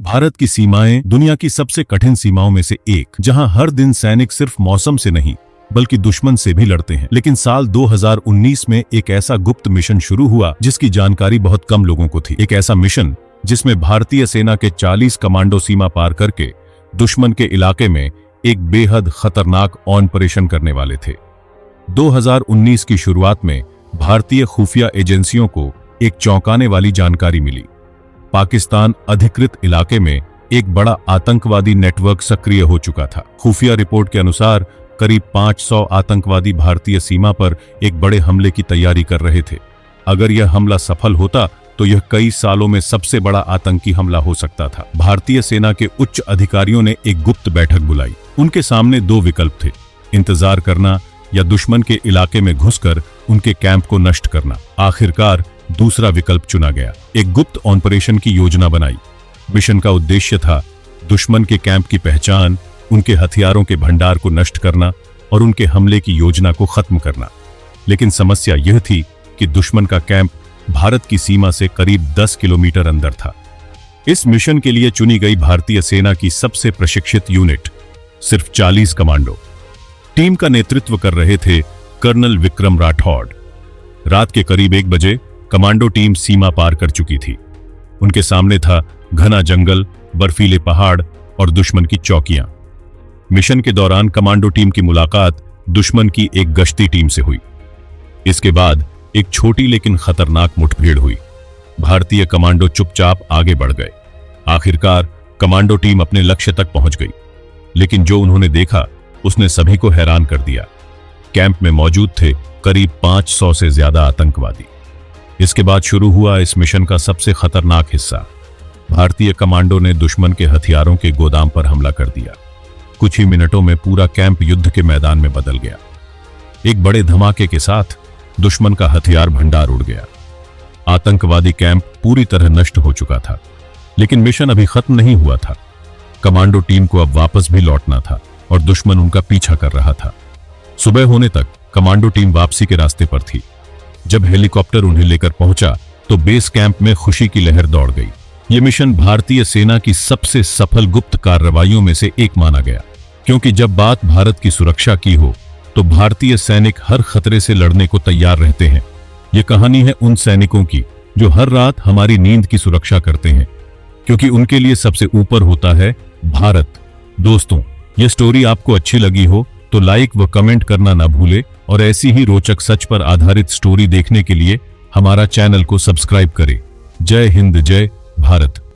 भारत की सीमाएं दुनिया की सबसे कठिन सीमाओं में से एक, जहां हर दिन सैनिक सिर्फ मौसम से नहीं बल्कि दुश्मन से भी लड़ते हैं। लेकिन साल 2019 में एक ऐसा गुप्त मिशन शुरू हुआ जिसकी जानकारी बहुत कम लोगों को थी। एक ऐसा मिशन जिसमें भारतीय सेना के 40 कमांडो सीमा पार करके दुश्मन के इलाके में एक बेहद खतरनाक ऑपरेशन करने वाले थे। 2019 की शुरुआत में भारतीय खुफिया एजेंसियों को एक चौंकाने वाली जानकारी मिली। पाकिस्तान अधिकृत इलाके में एक बड़ा आतंकवादी नेटवर्क सक्रिय हो चुका था। खुफिया रिपोर्ट के अनुसार करीब 500 आतंकवादी भारतीय सीमा पर एक बड़े हमले की तैयारी कर रहे थे। अगर यह हमला सफल होता तो यह कई सालों में सबसे बड़ा आतंकी हमला हो सकता था। भारतीय सेना के उच्च अधिकारियों ने एक गुप्त बैठक बुलाई। उनके सामने दो विकल्प थे, इंतजार करना या दुश्मन के इलाके में घुसकर उनके कैंप को नष्ट करना। आखिरकार दूसरा विकल्प चुना गया। एक गुप्त ऑपरेशन की योजना बनाई। मिशन का उद्देश्य था दुश्मन के कैंप की पहचान, उनके हथियारों के भंडार को नष्ट करना और उनके हमले की योजना को खत्म करना। लेकिन समस्या यह थी कि दुश्मन का कैंप भारत की सीमा से करीब 10 किलोमीटर अंदर था। इस मिशन के लिए चुनी गई भारतीय सेना की सबसे प्रशिक्षित यूनिट सिर्फ 40 कमांडो। टीम का नेतृत्व कर रहे थे कर्नल विक्रम राठौड़। रात के करीब 1 बजे कमांडो टीम सीमा पार कर चुकी थी। उनके सामने था घना जंगल, बर्फीले पहाड़ और दुश्मन की चौकियां। मिशन के दौरान कमांडो टीम की मुलाकात दुश्मन की एक गश्ती टीम से हुई। इसके बाद एक छोटी लेकिन खतरनाक मुठभेड़ हुई। भारतीय कमांडो चुपचाप आगे बढ़ गए। आखिरकार कमांडो टीम अपने लक्ष्य तक पहुंच गई, लेकिन जो उन्होंने देखा उसने सभी को हैरान कर दिया। कैंप में मौजूद थे करीब 500 से ज्यादा आतंकवादी। इसके बाद शुरू हुआ इस मिशन का सबसे खतरनाक हिस्सा। भारतीय कमांडो ने दुश्मन के हथियारों के गोदाम पर हमला कर दिया। कुछ ही मिनटों में पूरा कैंप युद्ध के मैदान में बदल गया। एक बड़े धमाके के साथ दुश्मन का हथियार भंडार उड़ गया। आतंकवादी कैंप पूरी तरह नष्ट हो चुका था। लेकिन मिशन अभी खत्म नहीं हुआ था। कमांडो टीम को अब वापस भी लौटना था और दुश्मन उनका पीछा कर रहा था। सुबह होने तक कमांडो टीम वापसी के रास्ते पर थी। जब हेलीकॉप्टर उन्हें लेकर पहुंचा तो बेस कैंप में खुशी की लहर दौड़ गई। यह मिशन भारतीय सेना की सबसे सफल गुप्त कार्रवाइयों में से एक माना गया, क्योंकि जब बात भारत की सुरक्षा की हो तो भारतीय सैनिक हर खतरे से लड़ने को तैयार रहते हैं। यह कहानी है उन सैनिकों की जो हर रात हमारी नींद की सुरक्षा करते हैं, क्योंकि उनके लिए सबसे ऊपर होता है भारत। दोस्तों, यह स्टोरी आपको अच्छी लगी हो तो लाइक व कमेंट करना ना भूले और ऐसी ही रोचक सच पर आधारित स्टोरी देखने के लिए हमारा चैनल को सब्सक्राइब करें। जय हिंद, जय भारत।